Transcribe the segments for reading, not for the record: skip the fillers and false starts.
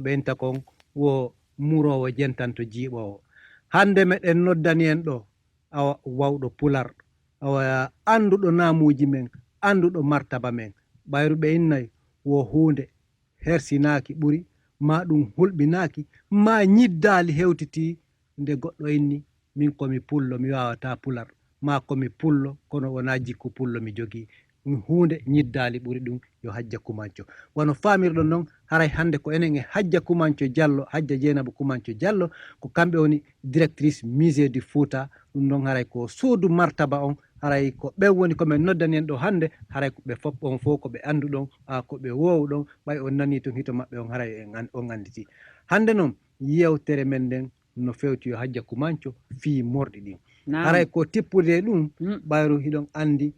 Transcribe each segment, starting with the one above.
ɓenta kon wo murowo jentanto jiiɓowo. Hande meɗen noddani en ɗo awa wawɗo pular, awa anduɗo namuji men, anduɗo martaba men. Ɓayruɓe innayi wo hunde hersinaki ɓuri, ma ɗum hulɓinaki, ma ñiddali hewtiti nde goɗɗo inni min komi pullo mi wawata pular, ma komi pullo kono wona jikku pullo mi jogii. Hunde ñiddali ɓuri ɗum yo Hajja Kumanco. Wono famirɗon noon haray hande ko enen e Hajja Kumanco Diallo, Hajja Dieynaba Kumanco Diallo, ko kamɓe woni directrice musée du Fouta. Ɗum noon haray ko suudu martaba on, haray ko ɓen woni komin noddani en ɗo hande, haray ko ɓe fof on fof ko ɓe andu ɗon, ko ɓe wowɗon, ɓay on nani ton hito maɓɓe on haray on anditi. Hande noon yewtere men nden no fewti yo Hajja Kumanco fii morɗi ɗin. Haray ko tippude ɗum ɓayru hiɗon andi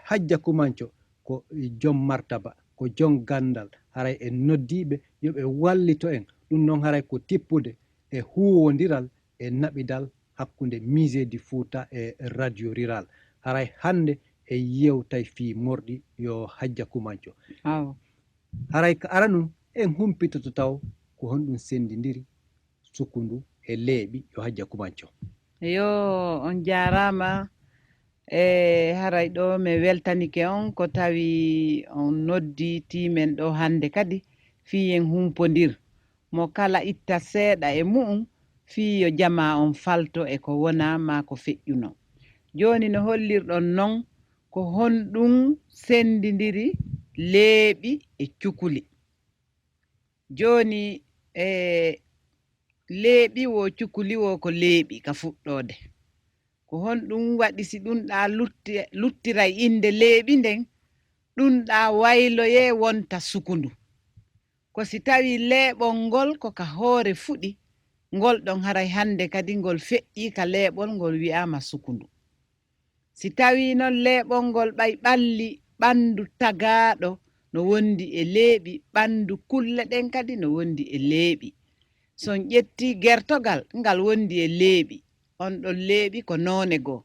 Hajja Kumanco ko joom martaba, ko joom gandal, haray en noddiɓe yoɓe wallito en. Ɗum noon haray ko tippude e huwodiral e naɓidal hakkunde musée du Fouta e radio rural. Haray hande e yewtay fii morɗi yo Hajja Kumanco. Haray ko ara ɗum en humpitoto taw ko honɗum sendidiri sukundu e leeɓi yo Hajja Kumanco. Yo on jarama haray ɗo mi weltanike on ko tawi on noddi timen ɗo hande kadi fi en humpodir mo kala itta seeɗa e mu'um fi yo jama on falto e ko wona ma ko feƴƴuno. Joni no hollirɗon non ko honɗum sendidiri leeɓi e cukuli. Joni leeɓi wo cukuli wo ko leeɓi ka fuɗɗode. Ko honɗum waɗi si ɗum ɗa luttiray inde leeɓi nden ɗum ɗa wayloye wonta sukundu. Ko si tawi leeɓol ngol ko ka hoore fuɗi, ngol ɗon haray hande kadi ngol feƴƴi ka leeɓol ngol wi'ama sukundu. Si tawi noon leeɓol ngol ɓay ɓalli ɓandu tagaɗo no wondi e leeɓi, ɓandu kulle ɗen kadi no wondi e leeɓi. Son ƴetti gertogal ngal wondi e leeɓi, on ɗon leeɓi ko none goo.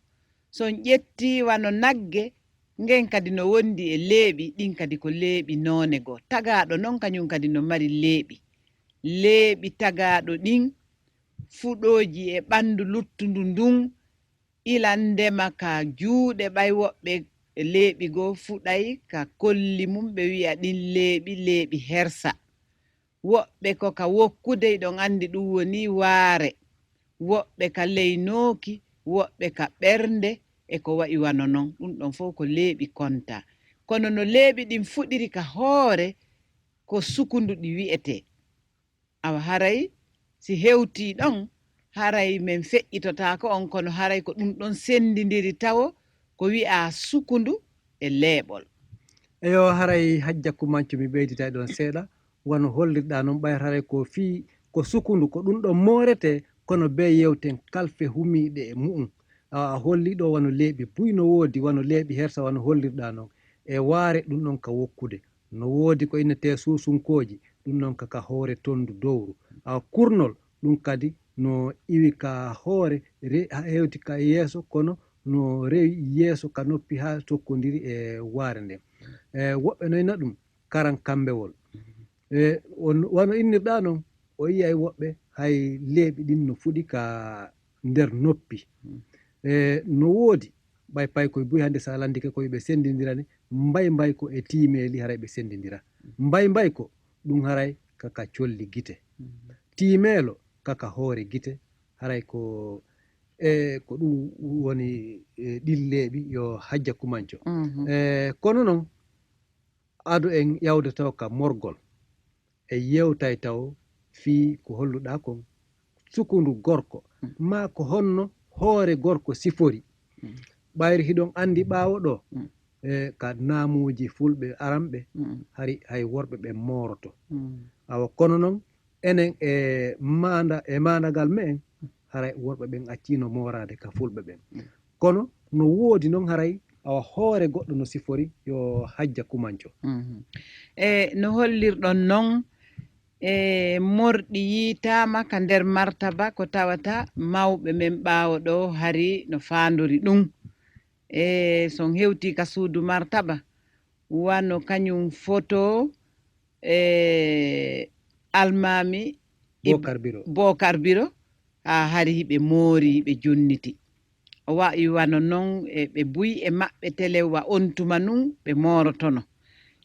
Son ƴetti wano nagge ngen kadi no wondi e leeɓi, ɗin kadi ko leeɓi none goo. Tagaɗo noon kañum kadi no mari leeɓi. Leeɓi tagaɗo ɗin fuɗoji e ɓandu luttudu ndun ilan ndema ka juuɗe ɓay woɓɓe leeɓi goo fuɗay ka kolli mum ɓe wi'a ɗin leeɓi hersa. Woɓɓe ko ka wokkude ɗon andi ɗum woni waare, woɓɓe ka leynooki, woɓɓe ka ɓernde e ko wa'i wano non. Ɗum ɗon fof ko leeɓi konta. Kono no leeɓi ɗin fuɗiri ka hoore ko sukundu ɗi wi'ete. Awa haray si hewti ɗon haray men feƴƴitotako on, kono haray ko ɗum ɗon sendidiri tawo ko wi'a sukundu e leeɓol. Eyo haray Hajja Kumanco mi ɓeydita ɗon seeɗa, wano hollirɗa noon ɓayr haray ko fii ko sukundu ko ɗum ɗon moorete, kono be yewten kalfe humiɗe e mu'um. A holliɗo wano leeɓi buy no woodi, wano leeɓi hersa wano hollirɗa noon. E waare ɗum ɗon ka wokkude, no woodi ko innete susunkoji, ɗum ɗon ka hoore tondu dowru. Kurnol ɗum kadi no iwi ka hoore hewti ka yeeso, kono no rewi yeeso ka noppi ha tokkodiri e waare nden. Woɓɓe noyna ɗum karan kambewol. Wano innirɗa noon o yiyay woɓɓe hay leeɓi ɗin no fuɗi ka nder noppi. No woodi ɓay pay koye buy hande sa landike koye ɓe sendidirani mbay ko e timeli haray ɓe sendidira. Mbay ko ɗum haray kaka colli gite, timelo kaka hoore gite, haray ko ko ɗum woni ɗilleɓi yo Hajja Kumanco. Kono noon adu en yawde taw ka morgol e yewtay taw fii ko holluɗa kon sukundu gorko, ma ko honno hoore gorko sifori. Ɓayri hiɗon andi ɓaawo ɗo ka naamuji fulɓe aranɓe hay worɓe ɓe moroto. Awa kono noon enen e mandagal me'en haray worɓe ɓen accino morade ka fulɓe ɓen. Kono no woodi noon haray awa hoore goɗɗo no sifori yo Hajja Kumanco. No hollirɗon noon morɗi yitama ka nder martaba ko tawata mawɓe men ɓaawo ɗo hari no fandori ɗum. Son hewti ka suudu martaba wano kañum photo almami Bokar Biro ha hari hiɓe moori hiɓe jonniti o wa'i wano noon ɓe buyi e maɓɓe telewa on tuma nun ɓe morotono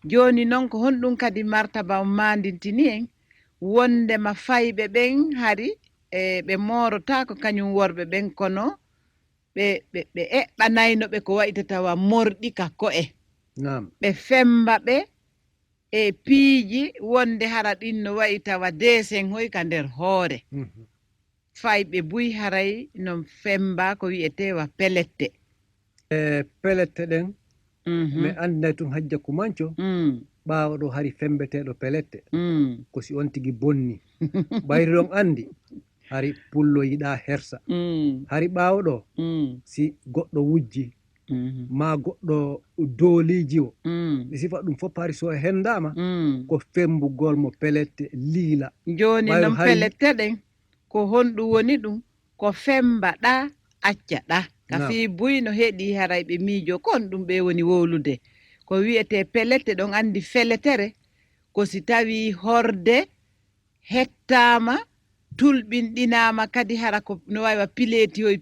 joni noon ko honɗum kadi martaba on mandintini en wondema fayɓe ɓen hari ɓe morotako kañum worɓe ɓen kono ɓe eɓɓanayno ɓe ko wayta tawa morɗi ka ko'e ɓe femba ɓe e piiji wonde hara ɗin no wayi tawa desen hoy ka nder hoore fayɓe buy haray no femba ko wi'etewa pelette pelette ɗen mi anday tun hajja kumanco ɓaawo ɗo hari fembeteɗo pelette ko si on tigi bonni ɓayri ɗon andi hari pullo yiɗa hersa hari ɓaawo ɗo si goɗɗo wujji ma goɗɗo dooliji o mi sifa ɗum fof hari so hendama ko fembugol mo pelette liila joni noon pelette ɗen ko honɗum woni ɗum ko femba ɗa acca ɗa ka fi buy no heeɗi haray ɓe miijo kon ɗum ɓe woni wowlude ko wi'ete pelette ɗon andi feletere ko si tawi horde hettama tulɓinɗinama kadi hara ko no wawa pileti hoy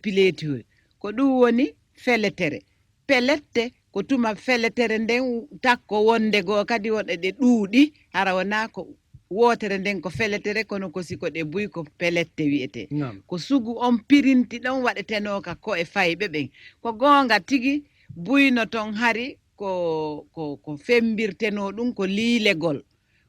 ko ɗum woni feletere pelette ko tuma feletere nden takko wonde goo kadi wonɗe ɗe ɗuuɗi hara wona ko wotere nden ko feletere kono ko siko ɗe buy ko pelette wi'ete ko sugu on pirinti ɗon waɗetenoka ko e fayɓe ɓen ko gonga tigi buyno ton hari ko fembirteno ɗum ko liilegol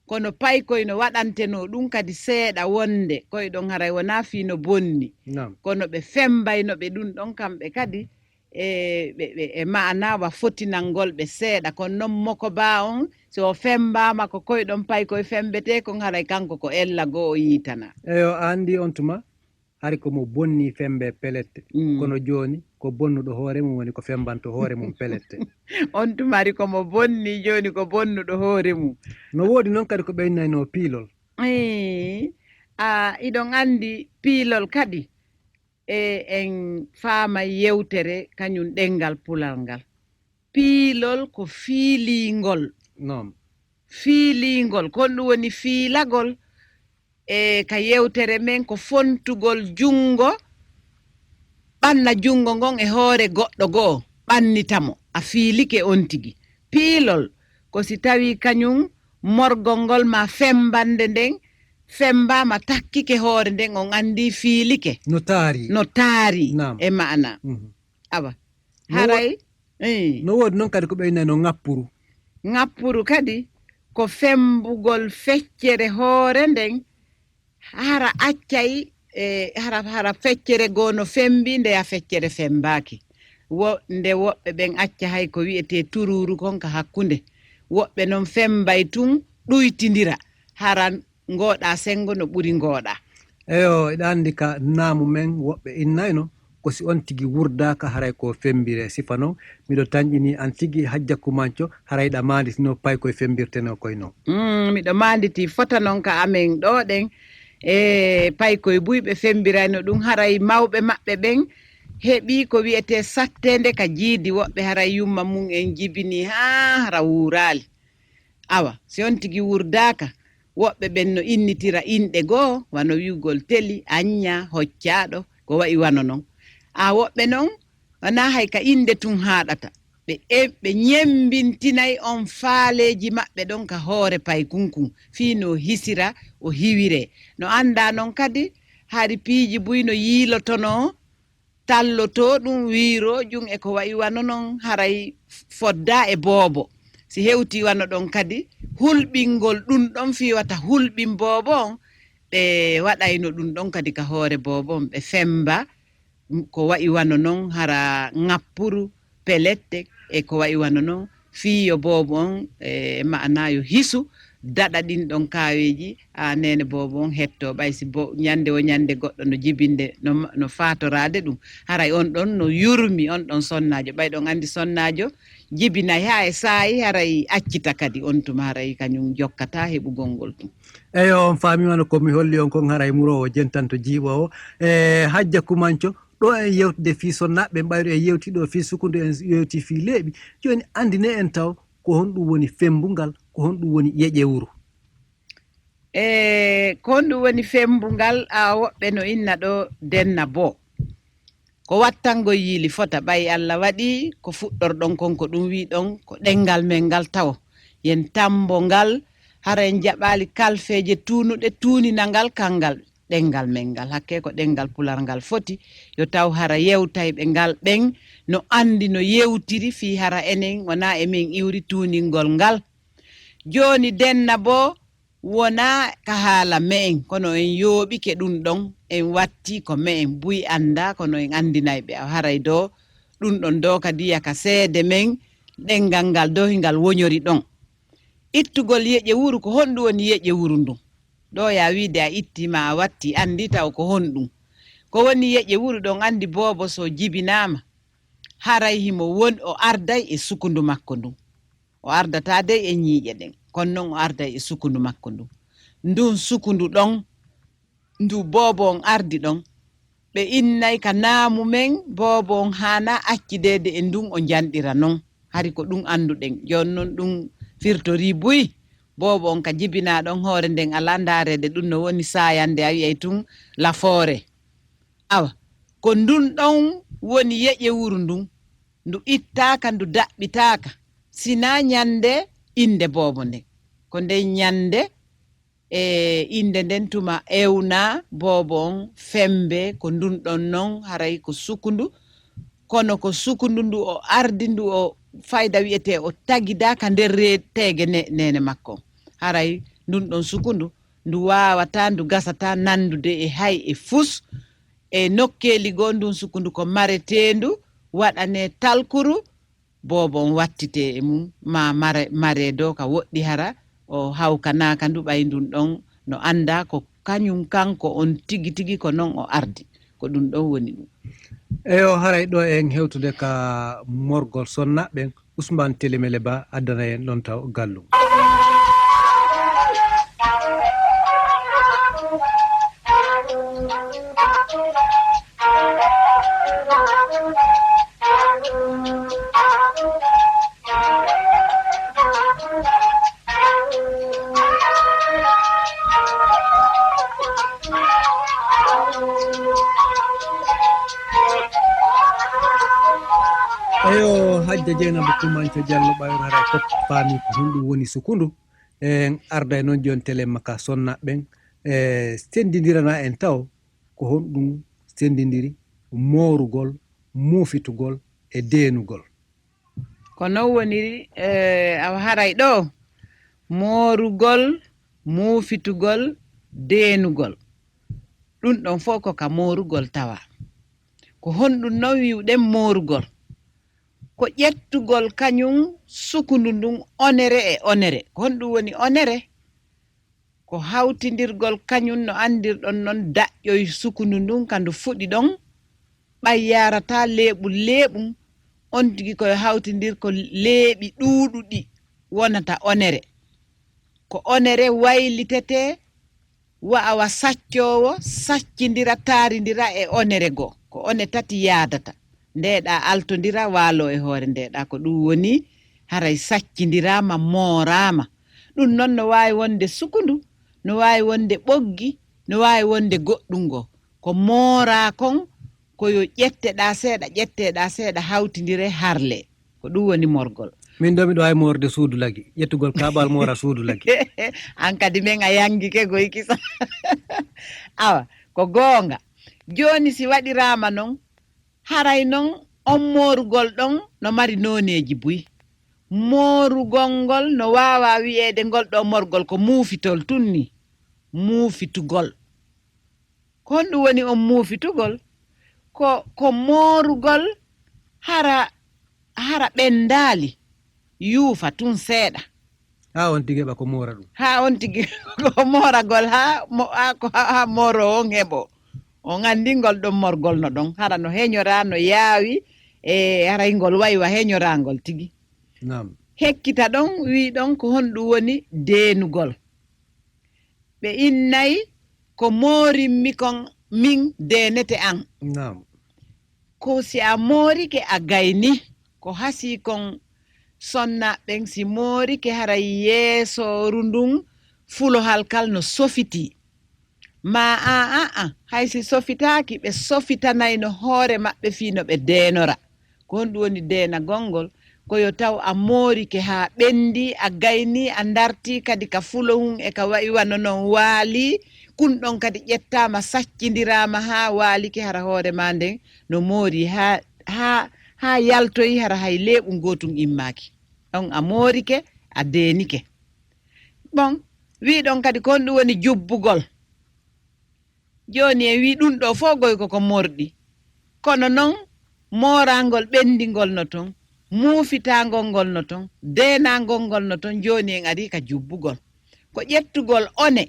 kono paykoy no waɗanteno ɗum kadi seeɗa wonde koye ɗon haray wona fino bonni kono ɓe fembayno ɓe ɗum ɗon kamɓe kadi e ma'ana fotinalngol ɓe seeɗa kono noon moko ba on so fembama ko koye ɗon paykoye fembete kon haray kanko ko ella goo o yitana eyo andi on tuma hari komo bonni fembe pelette kono joni ko bonnuɗo hoore mum woni ko fembanto hoore mum pelette on tuma hari komo bonni joni ko bonnuɗo hoore mum no woodi noon kadi ko ɓeynayno piilol iɗon andi piilol kadi en faama yewtere kañum ɗengal pulal ngal piilol ko fiilingol fiilingol kon ɗum woni fiilagol ka yewtere men ko fontugol jungo ɓanna jungo ngon e hoore goɗɗo goo ɓannitamo a fiilike on tigi piilol ko si tawi kañum morgol ngol ma fembande nden fembama takkike hoore nden on andi fiilike no taari e ma'ana awa haray no woodi noon kadi ko ɓeynayno ŋappuru kadi ko fembugol feccere hoore nden hara accay hara feccere goo no fembi ndeya feccere fembaki nde woɓɓe ɓen acca hay ko wi'ete tururu kon ka hakkunde woɓɓe noon fembay tun ɗuytidira hara ngoɗa sengo no ɓuri ngoɗa eyo eɗa andi ka naamu men woɓɓe innayno ko si on tigi wurdaka haray ko fembire sifa noon miɗo tañƴini an tigi hajja kumanco haray ɗa manditino pay koye fembirteno koyno miɗo manditi fota noon ka amen ɗo ɗen e pay koye buyɓe fembirayno ɗum haray mawɓe maɓɓe ɓen heɓi ko wi'ete sattede ka jiidi woɓɓe haray yumma mum en jibini ha hara wuurali awa si on tigi wurdaka woɓɓe ɓen no innitira inɗe goo wano wiugol teli Añña Hoccaɗo ko wayi wano noon woɓɓe noon wona hay ka inde tun haɗata ɓe ñembintinay on faaleji maɓɓe ɗon ka hoore pay kunkun fii no hisira o hiwire no anda noon kadi hari piiji buy no yiilotono talloto ɗum wiiro jum e ko wayi wano noon haray fodda e boobo si hewti wano ɗon kadi hulɓingol ɗum ɗon fiwata hulɓin boobo on ɓe waɗayno ɗum ɗon kadi ka hoore boobo on ɓe femba ko wayi wano noon hara ŋappuru pelette e ko wayi wano noon fiyo boobo on ma'ana yo hisu daɗa ɗin ɗon kaaweji nene boobo on hetto ɓay si ñande o ñande goɗɗo no jibinde no fatorade ɗum haray on ɗon no yurmi on ɗon sonnajo ɓay ɗon andi sonnajo jibinay ha e saayi haray accita kadi on tuma haray kañum jokkata heɓugol ngol tum eyo on faamimano komi holli on kon haray murowo jentanto jiiɓo o hajja kumanco ɗo en yewtude fii sonnaɓe ɓayru en yewtiɗo fii sukundu en yewti fii leeɓi joni andine en taw ko honɗum woni fembungal ko honɗum woni yeƴewuru ko honɗum woni fembungal a woɓɓe no inna ɗo denna bo ko wattango yiili fota ɓayi Allah waɗi ko fuɗɗorɗon kon ko ɗum wi ɗon ko ɗengal men ngal taw yen tambo ngal hara en jaɓali kalfeje tunuɗe tunina ngal kangal ɗengal men ngal hakke ko ɗengal pular ngal foti yo taw hara yewtayɓe ngal ɓen no andi no yewtiri fi hara enen wona emin iwri tuningol ngal joni denna bo wona ka haala me'en kono en yooɓike ɗum ɗon en watti ko me'en buy anda kono en andinayɓe a haray do ɗum ɗon do kadi yaka seede men ɗengal ngal dohingal woñori ɗon ittugol yeƴe wuru ko honɗum woni yeƴe wuru ndun ɗo ya wiide a ittima a watti andi taw ko honɗum ko woni yeƴe wuru ɗon andi boobo so jibinama haray himo won o arday e sukundu makko ndun o ardata dey e ñiiƴe ɗen kono noon o arday e sukundu makko ndun sukundu ɗon ndu boobo on ardi ɗon ɓe innay ka naamu men boobo on hana accidede e ndun o janɗira non hari ko ɗum anduɗen joni noon ɗum firtori buy boobo on ka jibina ɗon hoore nden ala ndaarede ɗum no woni sayande a wiyay tun lafoore awa ko ndun ɗon woni yeƴe wuru ndun ndu ittaka ndu daɓɓitaka sina ñande inde boobo nden ko nden ñande inde nden tuma ewna boobo on fembe ko ndun ɗon non haray ko sukundu kono ko sukundu ndu o ardi ndu o fayda wiyete o tagidaka nder reetege nene makko haray ndun ɗon sukundu ndu wawata ndu gasata nandude e hay e fus e nokkeli goo ndun sukundu ko maretendu waɗane talkuru boobo on wattite e mum ma mare do ka woɗɗi hara o hawkanaka ndu ɓay ndun ɗon no anda ko kañum kanko on tigi tigi ko non o ardi ko ɗum ɗon woni ɗum eyo haray ɗo en hewtude ka morgol sonnaɓen Ousmane Telemele Ba addana en ɗon taw gallum eyo hajja Dieynaba Kumanthio Diallo ɓayro haray fof faami ko honɗum woni sukundu en arda e noon joni téléma ka sonnaɓeɓen sendidirana en taw ko honɗum sendidiri moorugol muufitugol e deenugol ko non woniri awa haray ɗo moorugol muufitugol deenugol ɗum ɗon fof ko ka moorugol tawa ko honɗum non wiwɗen moorugol ko ƴettugol kañum sukundu ndun onere e onere ko honɗum woni onere ko hawtidirgol kañum no andirɗon noon daƴƴoy sukundu ndun kandu fuɗi ɗon ɓay yarata leeɓum leeɓum on tigi koye hawtidir ko leeɓi ɗuuɗuɗi wonata onere ko onere waylitete wa'awa saccowo saccindira taaridira e onere goo ko one tati yaadata ndeɗa altodira waalo e hoore ndeɗa ko ɗum woni haray saccindirama moorama ɗum noon no wawi wonde sukundu no wawi wonde ɓoggi no wawi wonde goɗɗum go ko moora kon koyo ƴetteɗa seeɗa hawtidire harle ko ɗum woni morgol min ɗo miɗo wawi morde suudu lagi ƴettugol kaɓal mora suudu lagi an kadi min a yangike goy kisa awa ko goonga joni si waɗirama noon haray noon on moorugol ɗon no mari noneji buy moorugol ngol no wawa wi'ede ngol ɗo morgol ko muufitol tunni muufitugol ko honɗum woni on muufitugol ko moorugol hara ɓendaali yuufa tun seeɗa ha on tigi heɓa ko moora ɗum ha on tigi ko mooragol ha mooro on heɓo on anndingol ɗon morgol no ɗon hara no heñora no yaawi e haraygol waywa heñorangol tigi nam hekkita ɗon wi ɗon ko honɗum woni deenugol ɓe innay ko moorinmi kon min deenete an nam ko si a moorike a gayni ko hasi kon sonnaɓen si moorike hara yeesooru ndun fulo halkal no sofiti ma haysi sofitaaki ɓe sofitanayno hoore maɓɓe fii no ɓe deenora ko honɗum woni deena gongol koyo taw a moorike haa ɓendi a gayni a darti kadi ka fulo hun e ka wayi wano noon waali kunɗon kadi ƴettama saccindirama haa waaliki hara hoore ma nden no moori haa yaltoyi hara hay leeɓu gootum immaaki ɗon a moorike a deenike bon wiɗon kadi ko honɗum woni jubbugol joni en wi ɗum ɗo fof goyko ko morɗi kono noon moorangol ɓendingol no ton muufitangol ngol no ton deenangol ngol no ton joni en ari ka jubbugol ko ƴettugol one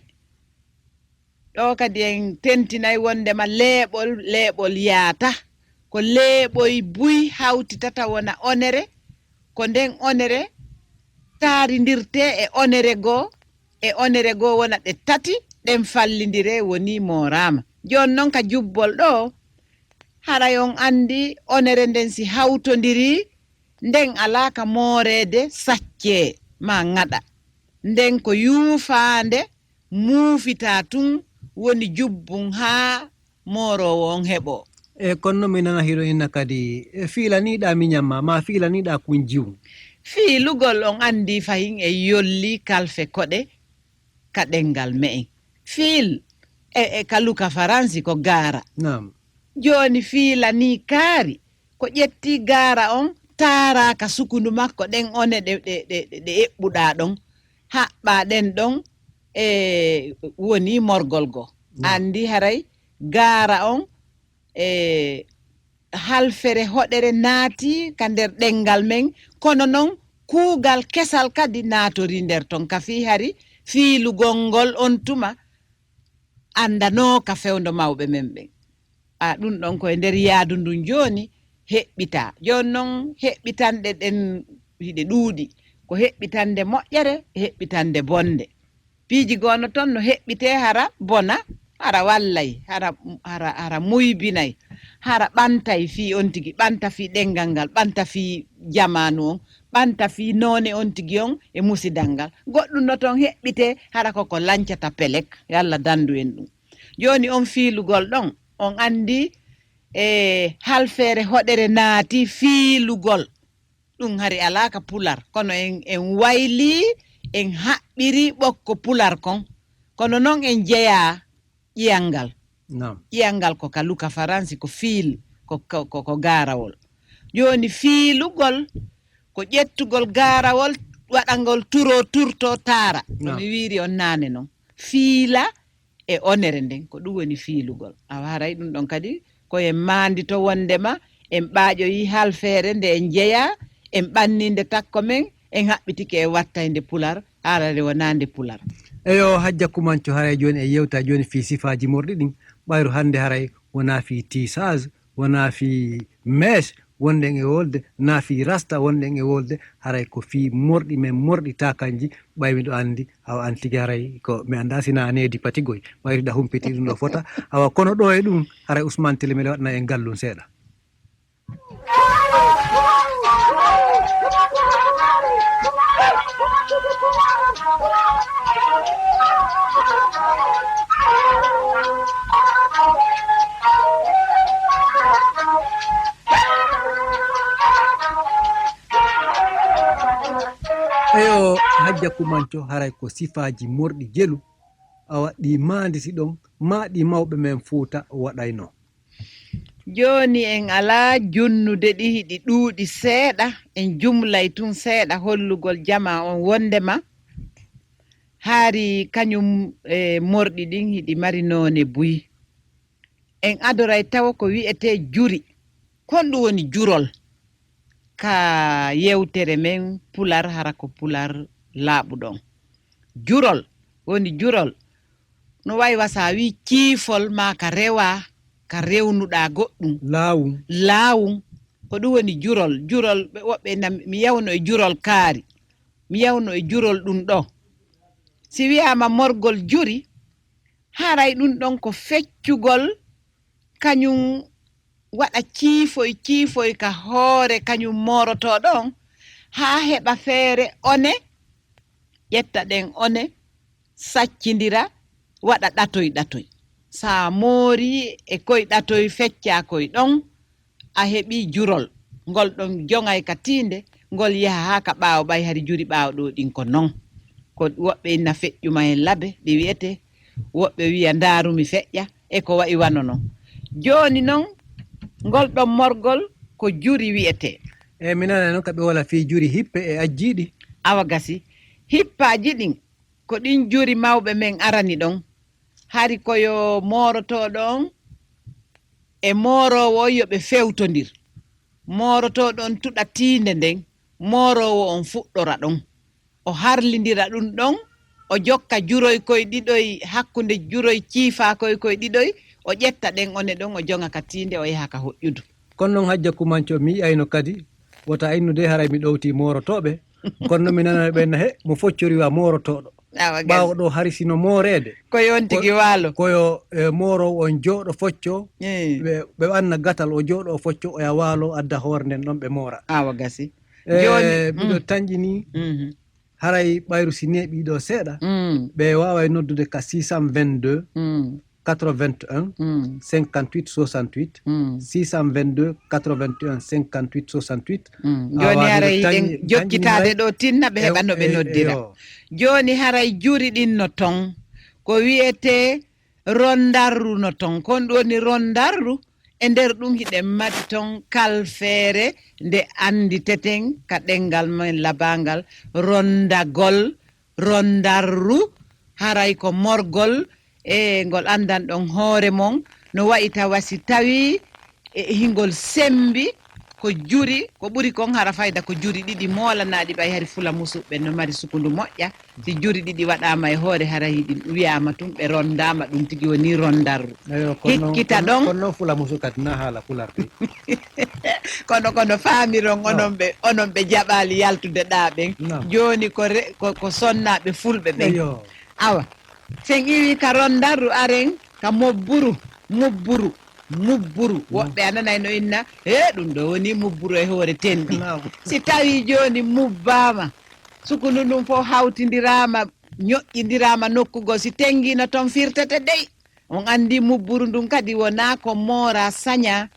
ɗo kadi en tentinayi wondema leeɓol yaata ko leeɓoy buy hawtitata wona onere ko nden onere taarindirte e onere goo wona ɗe tati ɗen fallidire woni moorama joni noon ka jubbol ɗo haray on andi onere nden si hawtodiri nden alaka moorede saccee ma ŋaɗa nden ko yuufande muufita tun woni jubbum haa moorowo on heɓo e konno mi nana hiɗo inna kadi fiilaniɗa miñamma ma fiilaniɗa kun jiwu fiilugol on andi fayin e yolli kalfe koɗe ka ɗengal me'en fiil ka luka faransi ko gaara nam joni fiilani kaari ko ƴetti gaara on taaraka sukundu makko ɗen one ɗe eɓɓuɗa ɗon haɓɓa ɗen ɗon e woni morgol go andi haray gaara on e halfere hoɗere naati ka nder ɗengal men kono noon kuugal kesal kadi naatori nder ton ka fi hari fiilugol ngol on tuma andano ka fewndo mawɓe men ɓen ɗum ɗon koye nder yaadu ndun joni heɓɓita joni noon heɓɓitanɗe ɗen hiɗe ɗuuɗi ko heɓɓitande moƴƴere e heɓɓitande bonde piiji gono toon no heɓɓite hara bona hara wallay hara muybinay hara ɓantay fi on tigi ɓanta fi ɗengal ngal ɓanta fi jamanu on ɓanta fi noone on tigi on e musidal ngal goɗɗum no toon heɓɓite hara koko lancata pelek yalla dandu en ɗum joni on fiilugol ɗon on andi e halfere hoɗere naati fiilugol ɗum hari alaka pular kono en wayli en haɓɓiri ɓokko pular kon kono noon en jeeya ƴiyangal ƴiyangal ko ka luka faransi ko fiil ko gaarawol joni fiilugol ko ƴettugol gaarawol waɗangol turto taara no mi wiiri on naane noon fiila e onere nden ko ɗum woni fiilugol a haray ɗum ɗon kadi koyen maandi to wondema en ɓaaƴoyi halfeere nde en jeeya en ɓanninde takko men en haɓɓitike e wattayde pular harare wonande pular eyo hajja kumanco haray joni e yewta joni fi sifaji morɗi ɗin ɓayru hande haray wona fi tissage wona fi mèche wonɗen e wolde na fi rasta wonɗen e wolde haray ko fi morɗi men morɗi takanji ɓaymi ɗo andi awa an tigi haray ko mi anda sina needi patigoy ɓayruɗa humpiti ɗum ɗo fota awa kono ɗo e ɗum haray Ousmane Télémélé waɗana en gallum seeɗa eyo hajja kumanco haray ko sifaji morɗi jelu awa ɗi manditi ɗon ma ɗi mawɓe men Fuuta waɗayno joni en ala junnude ɗi hiɗi ɗuuɗi seeɗa en jumlay tun seeɗa hollugol jama on wondema haari kañum morɗi ɗin hiɗi mari noone buyi en adoray tawa ko wi'ete juri konɗum woni jurol ka yewtere men pular hara ko pular laaɓuɗon jurol woni jurol no wayi wasa wi ciifol ma ka rewa ka rewnuɗa goɗɗum laawum ko ɗum woni jurol woɓɓe mi yawno e jurol kaari mi yawno e jurol ɗum ɗo si wiyama morgol juri haray ɗum ɗon ko feccugol kañum waɗa ciifoy ka hoore kañum moroto ɗon haa heɓa feere one ƴetta ɗen one saccindira waɗa ɗatoy ɗatoy sa moori e koye ɗatoy fecca koye ɗon a heɓi jurol ngol ɗon jongay ka tiinde ngol yaha haa ka ɓaawo ɓay hari juri ɓaawo ɗo ɗin ko non ko woɓɓe inna feƴƴuma hen labe ɗi wiyete woɓɓe wiya ndaarumi feƴƴa e ko wayi wano non jooni noon ngol ɗon morgol ko juri wiyete e mi nana noon kaɓe wala fi juri hippe e ajjiiɗi awa gasi hippaaji ɗin ko ɗin juri mawɓe men arani ɗon hari koyo moorotoɗon e moorowo yo ɓe fewtondir moorotoɗon tuɗa tiinde nden moorowo on fuɗɗora ɗon o harlindira ɗum ɗon o jokka juroy koye ɗiɗoy hakkunde juroy ciifa koye ɗiɗoy o ƴetta ɗen one ɗon o jonga ka tiinde o yaha ka hoƴƴudu kono noon hajja kumanco mi yiyayno kadi wota innu de haray mi ɗowti moorotoɓe kono noon mi nana ɓenna he mo foccori wa moorotoɗo ɓaawo ɗo hari sino moorede koyo on tigi waalo koyo moorowo on jooɗo focco ɓe anna gatal o jooɗo o focco o ya waalo adda hoore nden ɗon ɓe moora awa gasi joni miɗo tañƴini haray ɓayru si neeɓi ɗo seeɗa ɓe waaway noddude ka 622 81 58 68 622 81 58 68 joni haray ɗen jokkitade ɗo tinna ɓe heɓa no ɓe noddira joni haray juri ɗin no ton ko wiyete rondarru no ton kon ɗoni rondarru e nder ɗum hiɗen mari ton kalfeere nde anditeten ka ɗengal men labangal rondagol rondarru haray ko morgol e ngol andan ɗon hoore mon no wayi tawa si tawi hingol sembi ko juri ko ɓuri kon hara fayda ko juri ɗiɗi molanaɗi ɓay hari fula musuɓe no mari sukundu moƴƴa si juri ɗiɗi waɗama e hoore hara hiɗi wiyama tum ɓe rondama ɗum tigi woni rondarru hikkita ɗon kono fula musu kadi na haala fularde kono faamiron onon ɓe jaɓali yaltude ɗaɓen joni ko sonnaɓe fulɓe ɓen awa sen iwi ka rondarru aren ka mubburu woɓɓe ananay no inna ɗum ɗo woni mubburu e hoore tenɗi si tawi joni mubbama sukunu ɗum fof hawtidirama ñoƴƴidirama nokkugol si tengino toon firtete dey on andi mubburu ndun kadi wona ko moora saña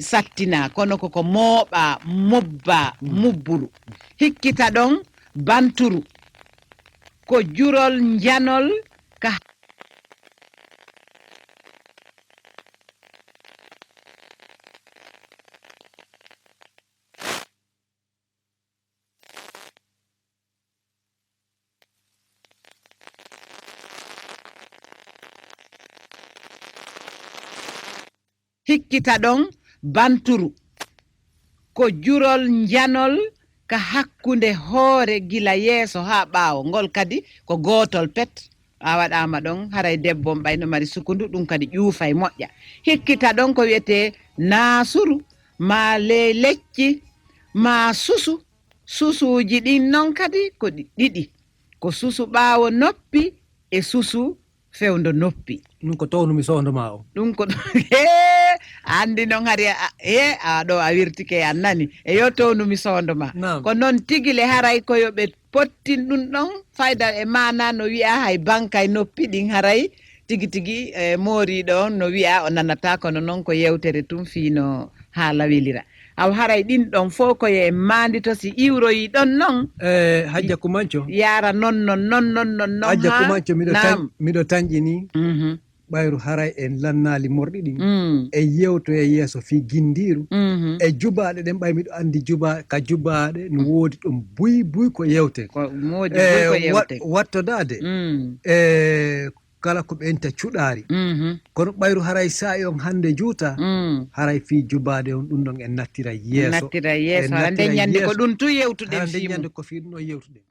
sattina kono koko mooɓa mobba mubburu hikkita ɗon banturu ko jurol janol ka hikkita ɗon banturu ko jurol janol ka hakkunde hoore gila yeeso haa ɓaawo ngol kadi ko gootol pet a waɗama ɗon haray debbo ɓayno mari sukundu ɗum kadi ƴuufay moƴƴa hikkita ɗon ko wiyete naasuru ma ley lecci ma susuuji ɗin noon kadi ko ɗiɗi ko susu ɓaawo noppi e susu fewndo noppi ɗum ko townumi sondoma o ɗum ko andi noon hari ɗo a wirtike an nani e yo townumi sondoma ko noon tigile haray koyo ɓe pottin ɗum ɗon fayda e mana no wiya hay bankay noppi ɗin haray tigi mooriɗo on no wiya o nanata kono noon ko yewtere tum fiino haala welira aw haray ɗin ɗon fof koye mandi to si iwroyi ɗon noon hajja kumanco yara non hajja kumanco miɗo tañƴini ɓayru haray en lannali morɗi ɗin e yewto e yeeso fi gindiru e jubaɗe ɗen ɓay miɗo andi ka jubaɗe no woodi ɗum buy ko yewte wattodade e kala ko ɓenta cuɗari kono ɓayru haray sa on hande juuta haray fi jubaɗe on ɗum ɗon en nattira yeeso hande ñande ko ɗum tu yewtuɗen hande ñande ko fi ɗum ɗon yewtuɗen